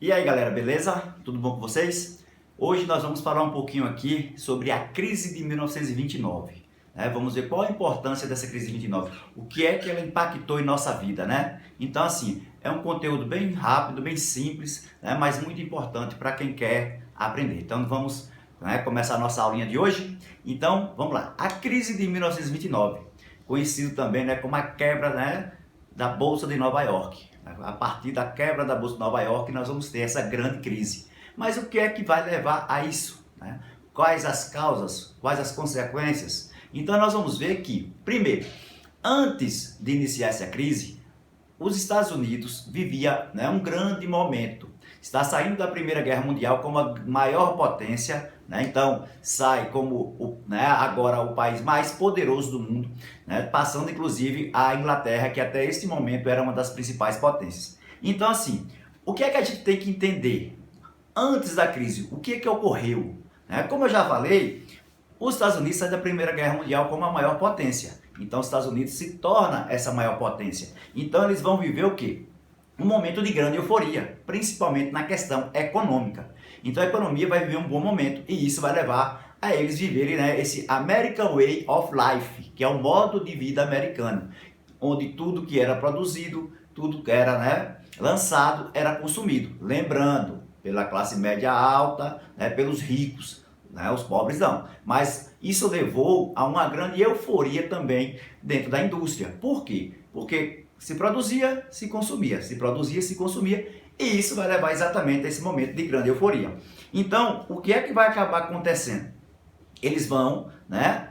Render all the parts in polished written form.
E aí galera, beleza? Tudo bom com vocês? Hoje nós vamos falar um pouquinho aqui sobre a crise de 1929. Vamos ver qual a importância dessa crise de 29, o que é que ela impactou em nossa vida, né? Então assim, é um conteúdo bem rápido, bem simples, né? Mas muito importante para quem quer aprender. Então vamos começar a nossa aulinha de hoje. Então vamos lá, a crise de 1929, conhecido também como a quebra da Bolsa de Nova York. A partir da quebra da Bolsa de Nova York, nós vamos ter essa grande crise. Mas o que é que vai levar a isso? Quais as causas? Quais as consequências? Então nós vamos ver que, primeiro, antes de iniciar essa crise, os Estados Unidos vivia um grande momento. Está saindo da Primeira Guerra Mundial como a maior potência, então sai como agora o país mais poderoso do mundo, passando inclusive a Inglaterra, que até este momento era uma das principais potências. Então assim, o que é que a gente tem que entender? Antes da crise, o que é que ocorreu? Como eu já falei, os Estados Unidos saem da Primeira Guerra Mundial como a maior potência. Então os Estados Unidos se torna essa maior potência. Então eles vão viver o quê? Um momento de grande euforia, principalmente na questão econômica. Então a economia vai viver um bom momento e isso vai levar a eles viverem esse American Way of Life, que é o modo de vida americano, onde tudo que era produzido, tudo que era lançado, era consumido. Lembrando, pela classe média alta, pelos ricos, os pobres não. Mas isso levou a uma grande euforia também dentro da indústria. Por quê? Porque se produzia, se consumia, se produzia, se consumia, e isso vai levar exatamente a esse momento de grande euforia. Então, o que é que vai acabar acontecendo? Eles vão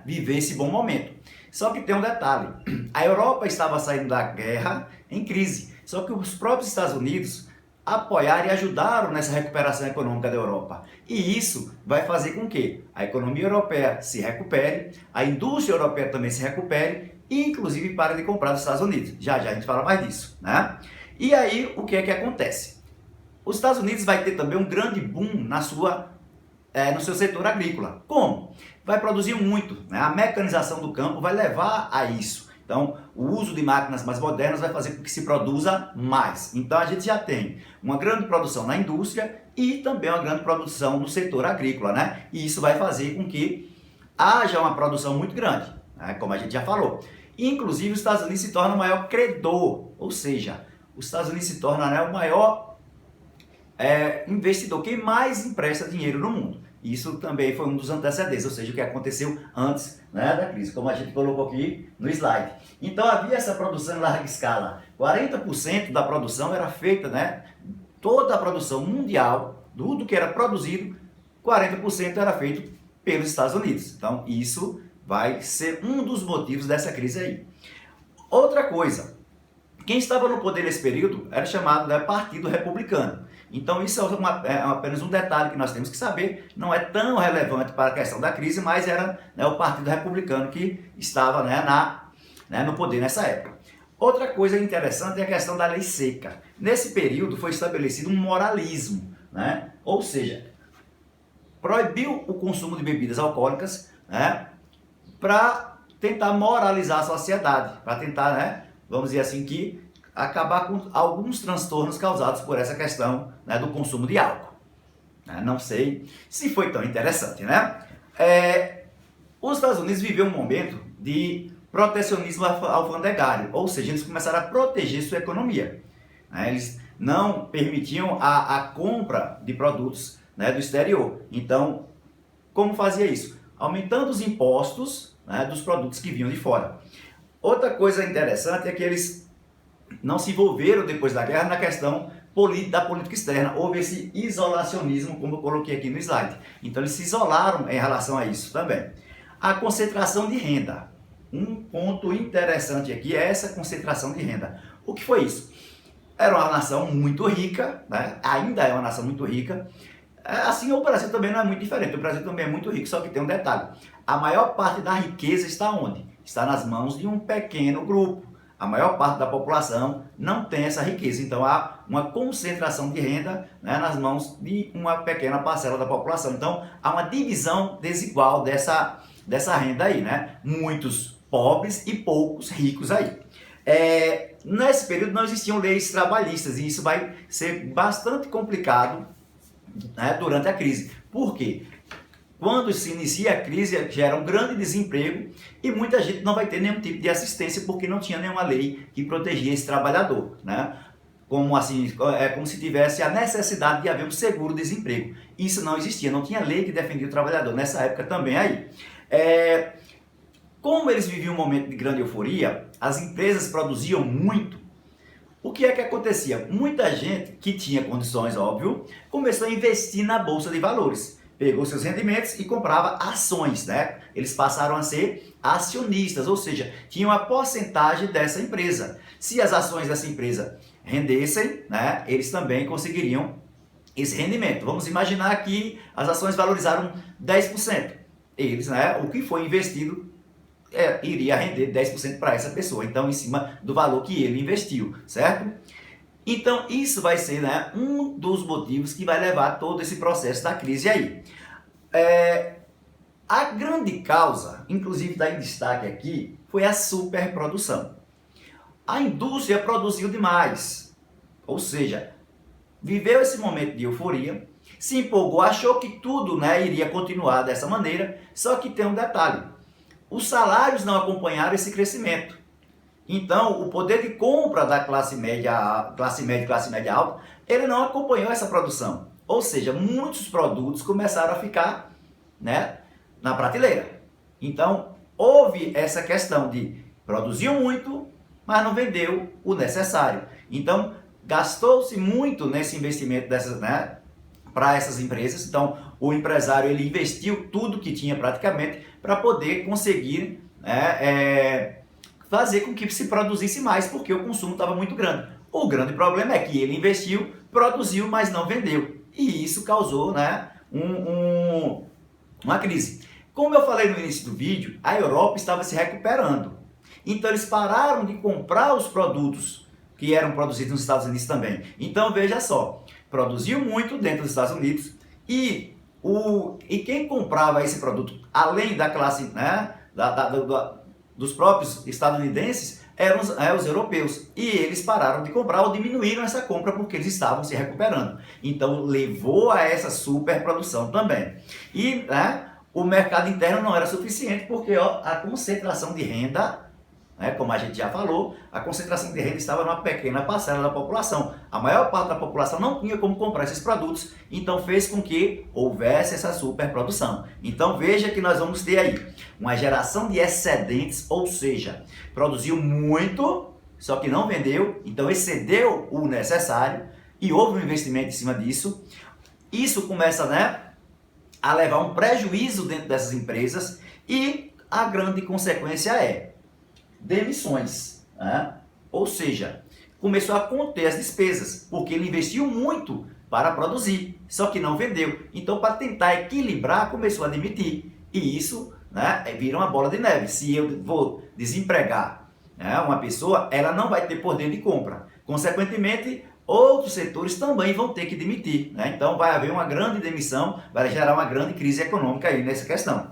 viver esse bom momento. Só que tem um detalhe, a Europa estava saindo da guerra em crise, só que os próprios Estados Unidos apoiaram e ajudaram nessa recuperação econômica da Europa. E isso vai fazer com que a economia europeia se recupere, a indústria europeia também se recupere, e inclusive pare de comprar dos Estados Unidos. Já já a gente fala mais disso, E aí, o que é que acontece? Os Estados Unidos vai ter também um grande boom no seu setor agrícola. Como? Vai produzir muito, A mecanização do campo vai levar a isso. Então, o uso de máquinas mais modernas vai fazer com que se produza mais. Então, a gente já tem uma grande produção na indústria e também uma grande produção no setor agrícola, E isso vai fazer com que haja uma produção muito grande, como a gente já falou. Inclusive, os Estados Unidos se torna o maior credor, ou seja, os Estados Unidos se torna o maior investidor, quem mais empresta dinheiro no mundo. Isso também foi um dos antecedentes, ou seja, o que aconteceu antes da crise, como a gente colocou aqui no slide. Então havia essa produção em larga escala. 40% da produção era feita, toda a produção mundial, tudo que era produzido, 40% era feito pelos Estados Unidos. Então isso vai ser um dos motivos dessa crise aí. Outra coisa, quem estava no poder nesse período era chamado Partido Republicano. Então isso é apenas um detalhe que nós temos que saber, não é tão relevante para a questão da crise, mas era o Partido Republicano que estava no poder nessa época. Outra coisa interessante é a questão da lei seca. Nesse período foi estabelecido um moralismo, ou seja, proibiu o consumo de bebidas alcoólicas, para tentar moralizar a sociedade, para tentar, vamos dizer assim, que acabar com alguns transtornos causados por essa questão do consumo de álcool. Não sei se foi tão interessante, Os Estados Unidos viveu um momento de protecionismo alfandegário, ou seja, eles começaram a proteger sua economia. Eles não permitiam a compra de produtos do exterior. Então, como fazia isso? Aumentando os impostos dos produtos que vinham de fora. Outra coisa interessante é que eles não se envolveram depois da guerra na questão da política externa. Houve esse isolacionismo, como eu coloquei aqui no slide. Então eles se isolaram em relação a isso também. A concentração de renda. Um ponto interessante aqui é essa concentração de renda. O que foi isso? Era uma nação muito rica, ainda é uma nação muito rica. Assim, o Brasil também não é muito diferente. O Brasil também é muito rico, só que tem um detalhe. A maior parte da riqueza está onde? Está nas mãos de um pequeno grupo. A maior parte da população não tem essa riqueza, então há uma concentração de renda nas mãos de uma pequena parcela da população. Então há uma divisão desigual dessa renda aí, Muitos pobres e poucos ricos aí. nesse período não existiam leis trabalhistas e isso vai ser bastante complicado, né, durante a crise. Por quê? Quando se inicia a crise, gera um grande desemprego e muita gente não vai ter nenhum tipo de assistência porque não tinha nenhuma lei que protegia esse trabalhador, né? Como assim, é como se tivesse a necessidade de haver um seguro-desemprego. Isso não existia, não tinha lei que defendia o trabalhador nessa época também aí. Como eles viviam um momento de grande euforia, as empresas produziam muito. O que é que acontecia? Muita gente que tinha condições, óbvio, começou a investir na bolsa de valores. Pegou seus rendimentos e comprava ações, né? Eles passaram a ser acionistas, ou seja, tinham a porcentagem dessa empresa. Se as ações dessa empresa rendessem, né, eles também conseguiriam esse rendimento. Vamos imaginar que as ações valorizaram 10%. Eles, né, o que foi investido iria render 10% para essa pessoa, então em cima do valor que ele investiu, certo? Então isso vai ser, né, um dos motivos que vai levar todo esse processo da crise aí. A grande causa, inclusive está em destaque aqui, foi a superprodução. A indústria produziu demais, ou seja, viveu esse momento de euforia, se empolgou, achou que tudo, né, iria continuar dessa maneira, só que tem um detalhe, os salários não acompanharam esse crescimento. Então, o poder de compra da classe média alta, ele não acompanhou essa produção. Ou seja, muitos produtos começaram a ficar, né, na prateleira. Então, houve essa questão de produzir muito, mas não vendeu o necessário. Então, gastou-se muito nesse investimento dessas, né, para essas empresas. Então, o empresário ele investiu tudo que tinha praticamente para poder conseguir fazer com que se produzisse mais, porque o consumo estava muito grande. O grande problema é que ele investiu, produziu, mas não vendeu. E isso causou, né, uma crise. Como eu falei no início do vídeo, a Europa estava se recuperando. Então eles pararam de comprar os produtos que eram produzidos nos Estados Unidos também. Então veja só, produziu muito dentro dos Estados Unidos e quem comprava esse produto, além da classe, né, dos próprios estadunidenses, eram os europeus. E eles pararam de comprar ou diminuíram essa compra porque eles estavam se recuperando. Então levou a essa superprodução também. E o mercado interno não era suficiente porque a concentração de renda, como a gente já falou, a concentração de renda estava numa pequena parcela da população. A maior parte da população não tinha como comprar esses produtos, então fez com que houvesse essa superprodução. Então veja que nós vamos ter aí uma geração de excedentes, ou seja, produziu muito, só que não vendeu, então excedeu o necessário e houve um investimento em cima disso. Isso começa, a levar um prejuízo dentro dessas empresas e a grande consequência é demissões, ou seja, começou a conter as despesas, porque ele investiu muito para produzir, só que não vendeu. Então, para tentar equilibrar, começou a demitir. E isso, vira uma bola de neve. Se eu vou desempregar uma pessoa, ela não vai ter poder de compra. Consequentemente, outros setores também vão ter que demitir. Então, vai haver uma grande demissão, vai gerar uma grande crise econômica aí nessa questão.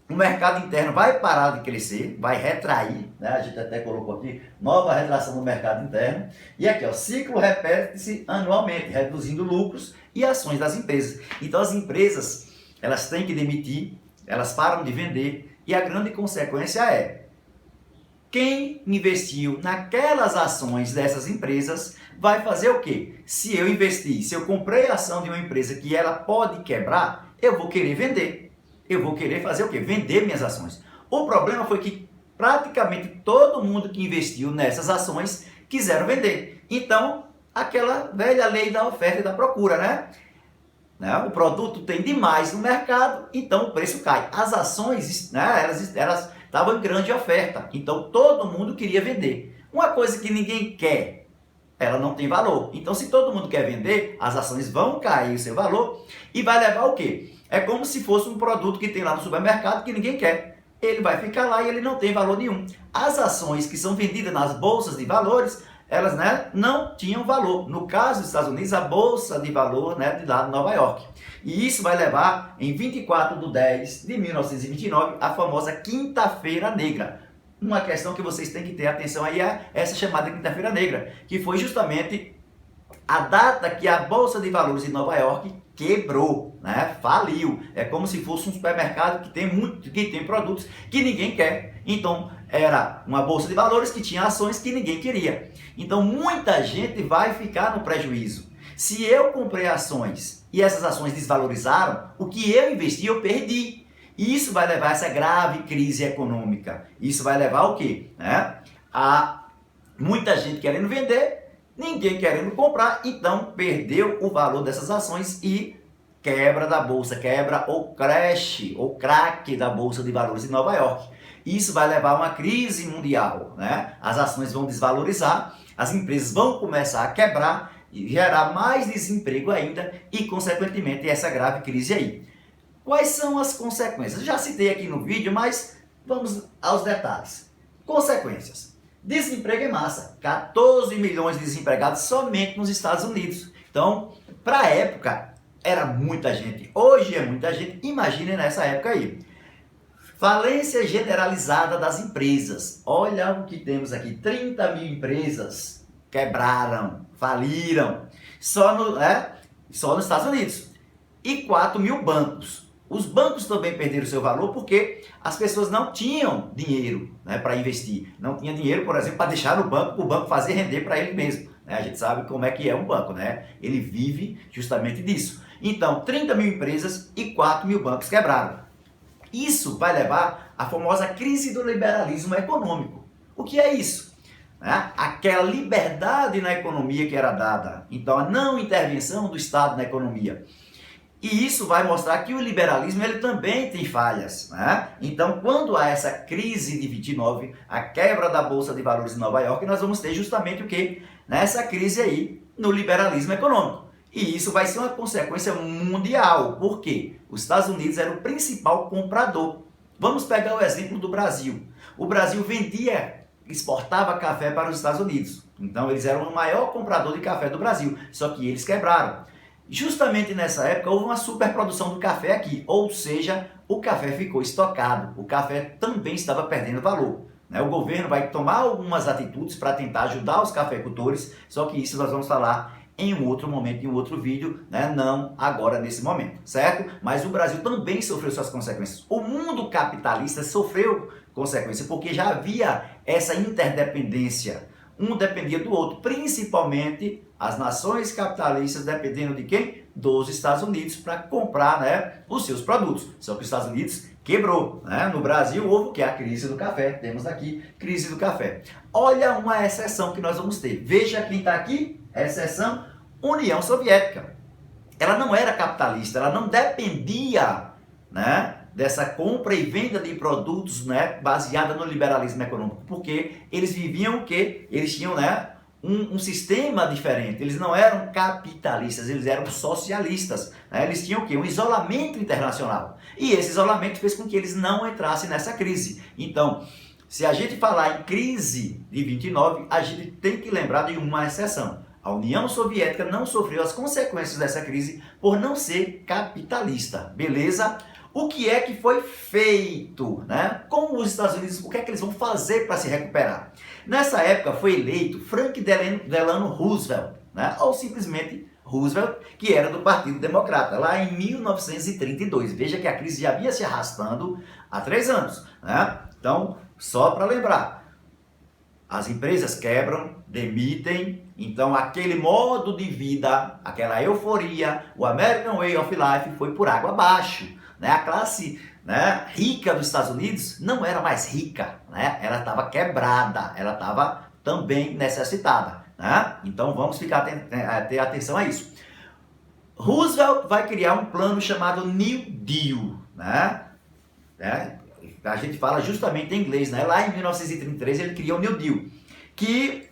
O mercado interno vai parar de crescer, vai retrair, a gente até colocou aqui, nova retração no mercado interno. E aqui, o ciclo repete-se anualmente, reduzindo lucros e ações das empresas. Então as empresas, elas têm que demitir, elas param de vender e a grande consequência é, quem investiu naquelas ações dessas empresas vai fazer o quê? Se eu investir, se eu comprei a ação de uma empresa que ela pode quebrar, eu vou querer vender. Eu vou querer fazer o quê? Vender minhas ações. O problema foi que praticamente todo mundo que investiu nessas ações quiseram vender. Então, aquela velha lei da oferta e da procura, O produto tem demais no mercado, então o preço cai. As ações, elas estavam em grande oferta, então todo mundo queria vender. Uma coisa que ninguém quer, ela não tem valor. Então, se todo mundo quer vender, as ações vão cair o seu valor e vai levar o quê? É como se fosse um produto que tem lá no supermercado que ninguém quer. Ele vai ficar lá e ele não tem valor nenhum. As ações que são vendidas nas bolsas de valores, elas não tinham valor. No caso dos Estados Unidos, a bolsa de valor de lá de Nova York. E isso vai levar, em 24 de 10 de 1929, a famosa Quinta-feira Negra. uma questão que vocês têm que ter atenção aí é essa chamada Quinta-feira Negra, que foi justamente a data que a Bolsa de Valores de Nova York quebrou, né? Faliu. É como se fosse um supermercado que tem produtos que ninguém quer. Então, era uma bolsa de valores que tinha ações que ninguém queria. Então, muita gente vai ficar no prejuízo. Se eu comprei ações e essas ações desvalorizaram, o que eu investi eu perdi. E isso vai levar a essa grave crise econômica. Isso vai levar ao quê? A muita gente querendo vender, ninguém querendo comprar, então perdeu o valor dessas ações e quebra da bolsa, quebra ou crash, ou craque da Bolsa de Valores de Nova York. Isso vai levar a uma crise mundial, né? As ações vão desvalorizar, as empresas vão começar a quebrar e gerar mais desemprego ainda e, consequentemente, essa grave crise aí. Quais são as consequências? Eu já citei aqui no vídeo, mas vamos aos detalhes. Consequências. Desemprego em massa. 14 milhões de desempregados somente nos Estados Unidos. Então, para a época, era muita gente. Hoje é muita gente. Imagine nessa época aí. Falência generalizada das empresas. Olha o que temos aqui. 30 mil empresas quebraram, faliram. Só nos Estados Unidos. E 4 mil bancos. Os bancos também perderam seu valor porque as pessoas não tinham dinheiro, né, para investir. Não tinha dinheiro, por exemplo, para deixar no banco, para o banco fazer render para ele mesmo. Né? A gente sabe como é que é um banco, né? Ele vive justamente disso. Então, 30 mil empresas e 4 mil bancos quebraram. Isso vai levar à famosa crise do liberalismo econômico. O que é isso? Aquela liberdade na economia que era dada. Então, a não intervenção do Estado na economia. E isso vai mostrar que o liberalismo ele também tem falhas. Né? Então, quando há essa crise de 29, a quebra da Bolsa de Valores de Nova York, nós vamos ter justamente o quê? Nessa crise aí, no liberalismo econômico. E isso vai ser uma consequência mundial. Por quê? Os Estados Unidos era o principal comprador. Vamos pegar o exemplo do Brasil. O Brasil exportava café para os Estados Unidos. Então, eles eram o maior comprador de café do Brasil. Só que eles quebraram. Justamente nessa época houve uma superprodução do café aqui, ou seja, o café ficou estocado, o café também estava perdendo valor. O governo vai tomar algumas atitudes para tentar ajudar os cafeicultores, só que isso nós vamos falar em um outro momento, em um outro vídeo, não agora nesse momento, certo? Mas o Brasil também sofreu suas consequências. O mundo capitalista sofreu consequências porque já havia essa interdependência. Um dependia do outro, principalmente as nações capitalistas dependendo de quem? Dos Estados Unidos para comprar os seus produtos. Só que os Estados Unidos quebrou. No Brasil houve o que? A crise do café. Temos aqui crise do café. Olha uma exceção que nós vamos ter. Veja quem está aqui. Exceção, União Soviética. Ela não era capitalista, ela não dependia, dessa compra e venda de produtos, baseada no liberalismo econômico, porque eles viviam o quê? Eles tinham, um sistema diferente. Eles não eram capitalistas, eles eram socialistas. Eles tinham o quê? Um isolamento internacional. E esse isolamento fez com que eles não entrassem nessa crise. Então, se a gente falar em crise de 29, a gente tem que lembrar de uma exceção. A União Soviética não sofreu as consequências dessa crise por não ser capitalista, beleza? O que é que foi feito, com os Estados Unidos? O que é que eles vão fazer para se recuperar? Nessa época foi eleito Franklin Delano Roosevelt, ou simplesmente Roosevelt, que era do Partido Democrata, lá em 1932. Veja que a crise já vinha se arrastando há 3 anos. Então, só para lembrar, as empresas quebram, demitem, então aquele modo de vida, aquela euforia, o American Way of Life foi por água abaixo. A classe rica dos Estados Unidos não era mais rica, ela estava quebrada, ela estava também necessitada. Então vamos ter atenção a isso. Roosevelt vai criar um plano chamado New Deal. A gente fala justamente em inglês. Lá em 1933 ele criou o New Deal, que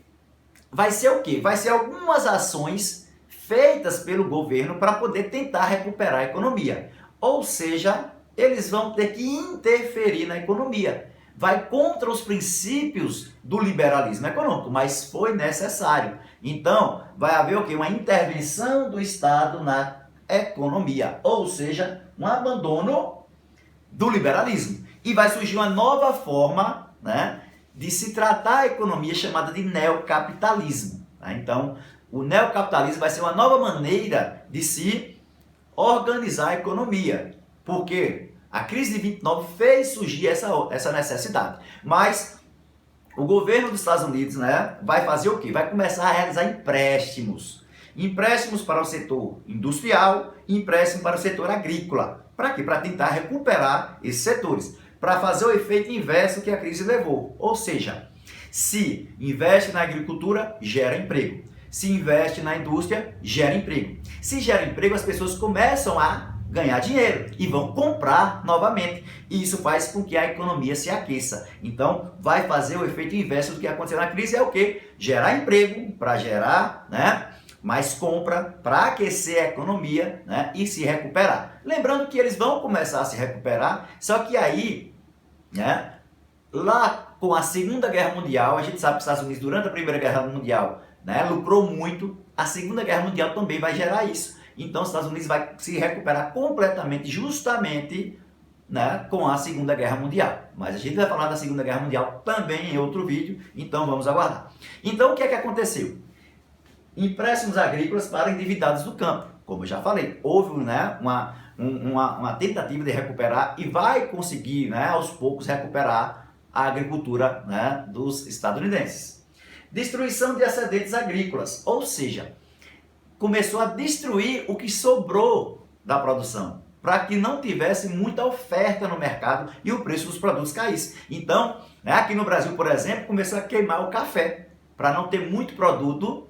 vai ser o quê? Vai ser algumas ações feitas pelo governo para poder tentar recuperar a economia. Ou seja, eles vão ter que interferir na economia. Vai contra os princípios do liberalismo econômico, mas foi necessário. Então, vai haver o quê? Uma intervenção do Estado na economia. Ou seja, um abandono do liberalismo. E vai surgir uma nova forma de se tratar a economia chamada de neocapitalismo. Tá? Então, o neocapitalismo vai ser uma nova maneira de se organizar a economia. Por quê? A crise de 29 fez surgir essa necessidade. Mas o governo dos Estados Unidos, né, vai fazer o quê? Vai começar a realizar empréstimos. Empréstimos para o setor industrial e empréstimo para o setor agrícola. Para quê? Para tentar recuperar esses setores. Para fazer o efeito inverso que a crise levou. Ou seja, se investe na agricultura, gera emprego. Se investe na indústria, gera emprego. Se gera emprego, as pessoas começam a ganhar dinheiro e vão comprar novamente. E isso faz com que a economia se aqueça. Então, vai fazer o efeito inverso do que aconteceu na crise, é o quê? Gerar emprego para gerar, né, mais compra, para aquecer a economia, né, e se recuperar. Lembrando que eles vão começar a se recuperar, só que aí, né, lá com a Segunda Guerra Mundial, a gente sabe que os Estados Unidos, durante a Primeira Guerra Mundial, né, lucrou muito, a Segunda Guerra Mundial também vai gerar isso. Então, os Estados Unidos vai se recuperar completamente, justamente, né, com a Segunda Guerra Mundial. Mas a gente vai falar da Segunda Guerra Mundial também em outro vídeo, então vamos aguardar. Então, o que é que aconteceu? Empréstimos agrícolas para endividados do campo. Como eu já falei, houve, né, uma tentativa de recuperar e vai conseguir, né, aos poucos recuperar a agricultura, né, dos estadunidenses. Destruição de excedentes agrícolas, ou seja, começou a destruir o que sobrou da produção, para que não tivesse muita oferta no mercado e o preço dos produtos caísse. Então, né, aqui no Brasil, por exemplo, começou a queimar o café, para não ter muito produto,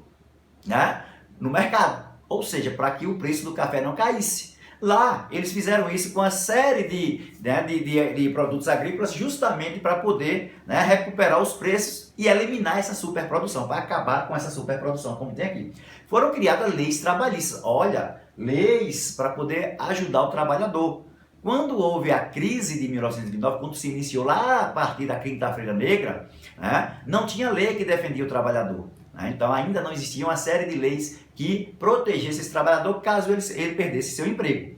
né, no mercado, ou seja, para que o preço do café não caísse. Lá, eles fizeram isso com uma série de produtos agrícolas, justamente para poder, né, recuperar os preços e eliminar essa superprodução, para acabar com essa superprodução, como tem aqui. Foram criadas leis trabalhistas, olha, leis para poder ajudar o trabalhador. Quando houve a crise de 1929, quando se iniciou lá a partir da Quinta-feira Negra, né, não tinha lei que defendia o trabalhador. Então ainda não existia uma série de leis que protegessem esse trabalhador caso ele perdesse seu emprego.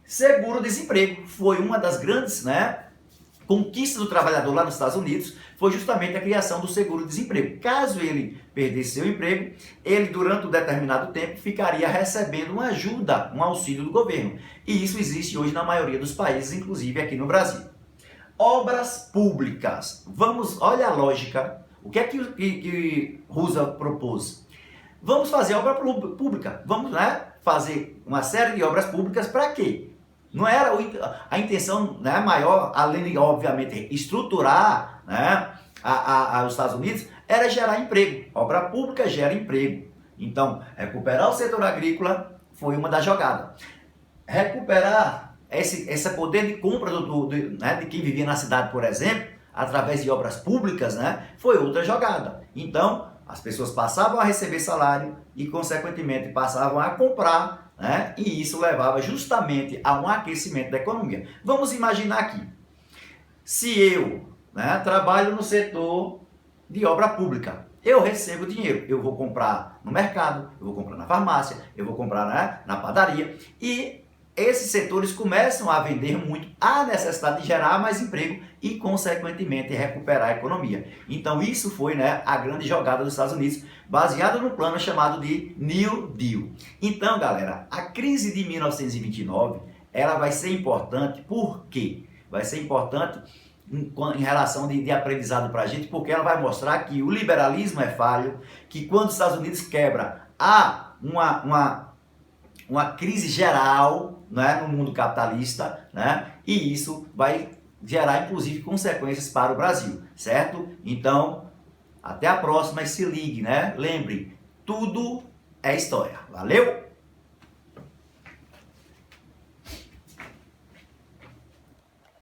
Seguro-desemprego foi uma das grandes, né, conquistas do trabalhador lá nos Estados Unidos, foi justamente a criação do seguro-desemprego. Caso ele perdesse seu emprego, ele durante um determinado tempo ficaria recebendo uma ajuda, um auxílio do governo. E isso existe hoje na maioria dos países, inclusive aqui no Brasil. Obras públicas. Olha a lógica. O que é que Roosevelt propôs? Vamos fazer obra pública. Vamos, né, fazer uma série de obras públicas para quê? Não era a intenção, né, maior, além de, obviamente, estruturar, né, os Estados Unidos, era gerar emprego. Obra pública gera emprego. Então, recuperar o setor agrícola foi uma das jogadas. Recuperar esse poder de compra né, de quem vivia na cidade, por exemplo, através de obras públicas, né, foi outra jogada. Então, as pessoas passavam a receber salário e, consequentemente, passavam a comprar, né, e isso levava justamente a um aquecimento da economia. Vamos imaginar aqui, se eu, né, trabalho no setor de obra pública, eu recebo dinheiro, eu vou comprar no mercado, eu vou comprar na farmácia, eu vou comprar, né, na padaria, e esses setores começam a vender muito, a necessidade de gerar mais emprego e, consequentemente, recuperar a economia. Então, isso foi, né, a grande jogada dos Estados Unidos, baseada no plano chamado de New Deal. Então, galera, a crise de 1929, ela vai ser importante, por quê? Vai ser importante em relação de aprendizado para a gente, porque ela vai mostrar que o liberalismo é falho, que quando os Estados Unidos quebra, há uma crise geral, né, no mundo capitalista, né, e isso vai gerar, inclusive, consequências para o Brasil, certo? Então, até a próxima e se ligue, né? Lembre, tudo é história. Valeu!